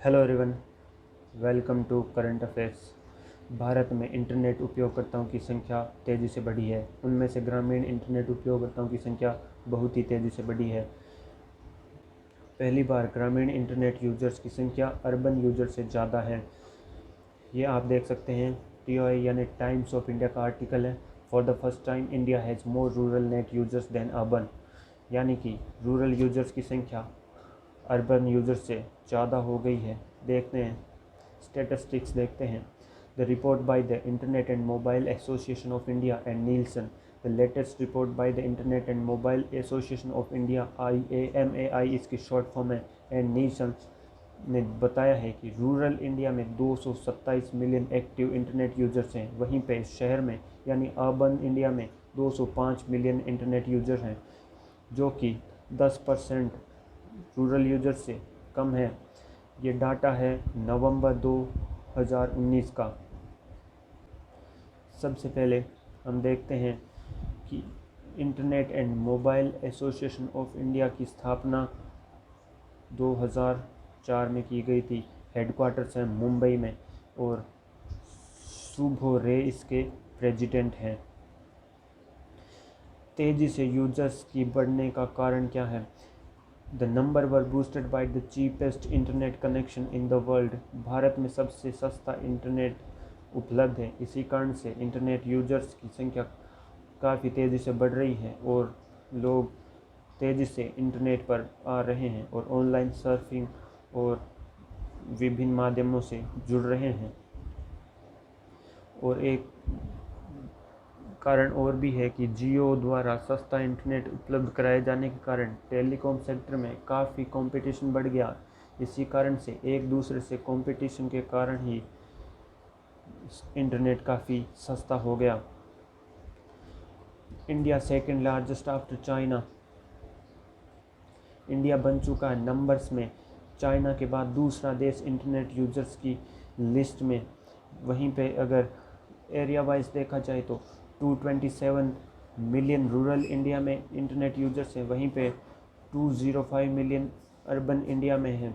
Hello everyone, welcome to current affairs. Bharat में internet उपयोगकर्ताओं की संख्या तेज़ी से बढ़ी है। उनमें से ग्रामीण इंटरनेट उपयोगकर्ताओं की संख्या बहुत ही तेज़ी से बढ़ी है। पहली बार ग्रामीण इंटरनेट यूजर्स की संख्या अर्बन यूजर से ज़्यादा है। ये आप देख सकते हैं, TOI यानी टाइम्स ऑफ इंडिया का आर्टिकल है। For the first time India has more rural net users than urban, यानी कि रूरल यूजर्स की संख्या अर्बन यूजर्स से ज़्यादा हो गई है। देखते हैं, स्टैटिस्टिक्स देखते हैं। The report by the internet and mobile association of India and Nielsen, the latest report by the internet and mobile association of India IAMAI इसकी शॉर्ट फॉर्म है, एंड नीलसन ने बताया है कि रूरल इंडिया में 227 million active internet users हैं। वहीं पे शहर में यानी अर्बन इंडिया में 205 मिलियन इंटरनेट यूजर हैं, जो कि 10% रूरल यूजर्स से कम है। ये डाटा है नवंबर 2019 का। सबसे पहले हम देखते हैं कि internet and mobile association of India की स्थापना 2004 में की गई थी। हेडक्वार्टर्स है मुंबई में और शुभो रे इसके प्रेसिडेंट हैं। तेज़ी से यूजर्स की बढ़ने का कारण क्या है? The number were boosted by the cheapest internet connection in the world. Bharat में सबसे सस्ता इंटरनेट उपलब्ध है। इसी कारण से इंटरनेट यूजर्स की संख्या काफ़ी तेज़ी से बढ़ रही है और लोग तेज़ी से इंटरनेट पर आ रहे हैं और ऑनलाइन सर्फिंग और विभिन्न माध्यमों से जुड़ रहे हैं। और एक कारण और भी है कि जियो द्वारा सस्ता इंटरनेट उपलब्ध कराए जाने के कारण टेलीकॉम सेक्टर में काफ़ी कंपटीशन बढ़ गया। इसी कारण से एक दूसरे से कंपटीशन के कारण ही इंटरनेट काफ़ी सस्ता हो गया। India second largest after China. India बन चुका है नंबर्स में चाइना के बाद दूसरा देश इंटरनेट यूजर्स की लिस्ट में। वहीं पे अगर एरिया वाइज देखा जाए तो 227 मिलियन रूरल इंडिया में इंटरनेट यूजर्स हैं, वहीं पे 205 मिलियन अर्बन इंडिया में हैं।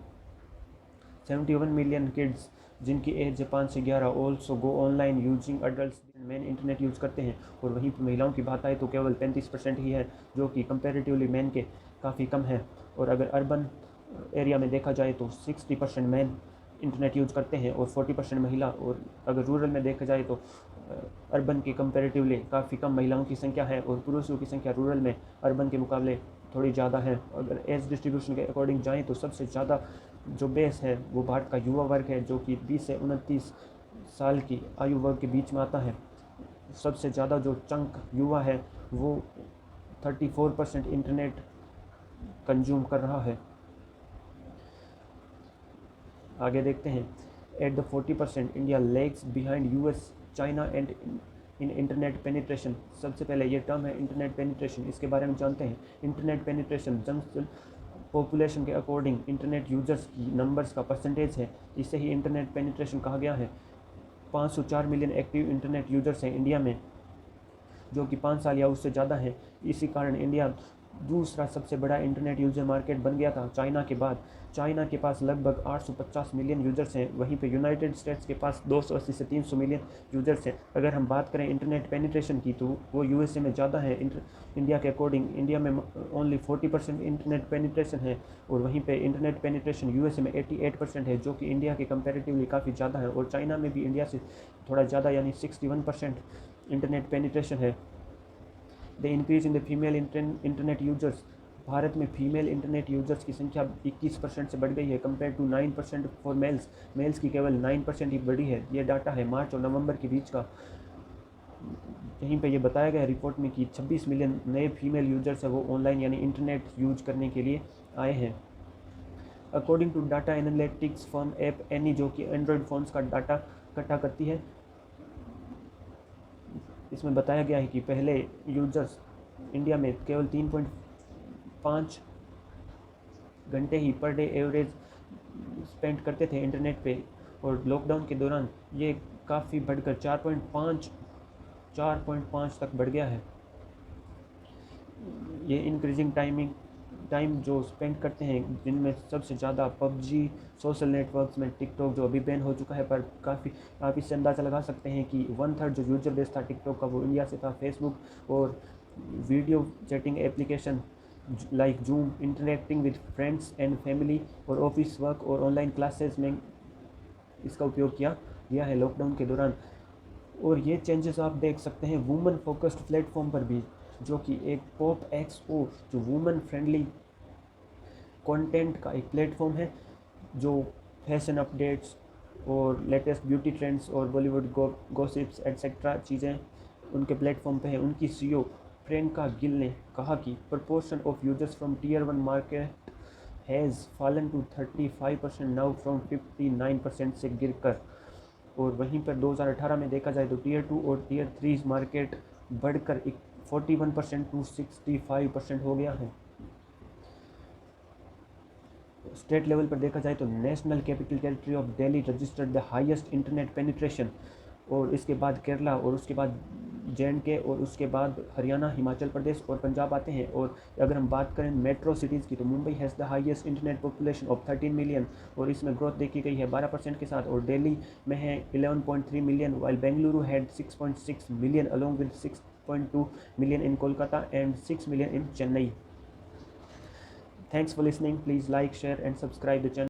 71 मिलियन किड्स जिनकी एज है 5 से 11 also go online using adult main internet use करते हैं। और वहीं पर महिलाओं की बात आए तो केवल 35% ही है, जो कि कंपैरेटिवली मैन के काफ़ी कम है। और अगर अर्बन एरिया में देखा जाए तो 60% मैन इंटरनेट यूज़ करते हैं और 40% महिला। और अगर रूरल में देखा जाए तो अर्बन के कंपैरेटिवली काफ़ी कम महिलाओं की संख्या है और पुरुषों की संख्या रूरल में अर्बन के मुकाबले थोड़ी ज़्यादा है। अगर एज डिस्ट्रीब्यूशन के अकॉर्डिंग जाएँ तो सबसे ज़्यादा जो बेस है वो भारत का युवा वर्ग है, जो कि 20 से 29 साल की आयु वर्ग के बीच में आता है। सबसे ज़्यादा जो चंक युवा है वो 34% इंटरनेट कंज्यूम कर रहा है। आगे देखते हैं, at the 40% India lags behind US China and in internet penetration. सबसे पहले ये टर्म है इंटरनेट पेनिट्रेशन, इसके बारे में जानते हैं। इंटरनेट पेनिट्रेशन जन पॉपुलेशन के अकॉर्डिंग इंटरनेट यूजर्स की नंबर्स का परसेंटेज है, इसे ही इंटरनेट पेनिट्रेशन कहा गया है। 504 मिलियन एक्टिव इंटरनेट यूजर्स हैं इंडिया में, जो कि 5 साल या उससे ज़्यादा है। इसी कारण इंडिया दूसरा सबसे बड़ा इंटरनेट यूज़र मार्केट बन गया था चाइना के बाद। चाइना के पास लगभग 850 मिलियन यूज़र्स हैं, वहीं पे यूनाइटेड स्टेट्स के पास 280 से 300 मिलियन यूज़र्स हैं। अगर हम बात करें इंटरनेट पेनिट्रेशन की तो वो USA में ज़्यादा है। इंडिया के अकॉर्डिंग इंडिया में ओनली 40% इंटरनेट पेनिट्रेशन है और वहीं पे इंटरनेट पेनिट्रेशन USA में 88% है, जो कि इंडिया के कंपेरेटिवली काफ़ी ज़्यादा है। और चाइना में भी इंडिया से थोड़ा ज़्यादा यानी 61% इंटरनेट पेनिट्रेशन है। The increase in the female internet users. Bharat में फीमेल इंटरनेट यूजर्स की संख्या 21% से बढ़ गई है, compare to 9% for males. Males की केवल 9% ही बढ़ी है। ये डाटा है मार्च और नवंबर के बीच का। यहीं पे ये बताया गया रिपोर्ट में कि 26 मिलियन नए फीमेल यूजर्स है वो ऑनलाइन यानी इंटरनेट यूज करने के लिए आए हैं। According to data analytics firm App Annie, जो कि एंड्रॉयड फ़ोन्स का डाटा इकट्ठा करती है, इसमें बताया गया है कि पहले यूजर्स इंडिया में केवल 3.5 घंटे ही पर डे एवरेज स्पेंड करते थे इंटरनेट पे, और लॉकडाउन के दौरान ये काफ़ी बढ़कर 4.5 तक बढ़ गया है। ये इंक्रीजिंग टाइमिंग टाइम जो स्पेंड करते हैं, जिनमें सबसे ज़्यादा पबजी, सोशल नेटवर्क्स में टिकटॉक जो अभी बैन हो चुका है, पर काफ़ी आप इससे अंदाज़ा लगा सकते हैं कि 1/3 जो यूजर बेस था टिकटॉक का वो इंडिया से था। फेसबुक और video chatting application like zoom, interacting with friends and family और ऑफिस वर्क और ऑनलाइन क्लासेस में इसका उपयोग किया गया है लॉकडाउन के दौरान। और ये चेंजेस आप देख सकते हैं वुमेन फोकस्ड प्लेटफॉर्म पर भी, जो कि एक पॉप एक्सपो जो वुमेन फ्रेंडली कंटेंट का एक प्लेटफॉर्म है, जो फैशन अपडेट्स और लेटेस्ट ब्यूटी ट्रेंड्स और बॉलीवुड गॉसिप्स एट्सेट्रा चीज़ें उनके प्लेटफॉर्म पे है। उनकी सीईओ प्रियंका गिल ने कहा कि proportion of users from tier 1 market has fallen to 35% now from 59% से गिरकर। और वहीं पर 2018 में देखा जाए तो टियर 2 और टियर 3 मार्केट बढ़कर 41% टू 65% हो गया है। स्टेट लेवल पर देखा जाए तो national capital territory of Delhi registered the highest internet penetration, और इसके बाद केरला और उसके बाद JNK और उसके बाद हरियाणा, हिमाचल प्रदेश और पंजाब आते हैं। और अगर हम बात करें मेट्रो सिटीज़ की तो Mumbai has the highest internet population of 13 million और इसमें ग्रोथ देखी गई है 12% के साथ। और दिल्ली में है 11.3 million, while Bengaluru had 6.6 million along with 6.2 million in Kolkata and 6 million in Chennai. Thanks for listening. Please like, share and subscribe the channel.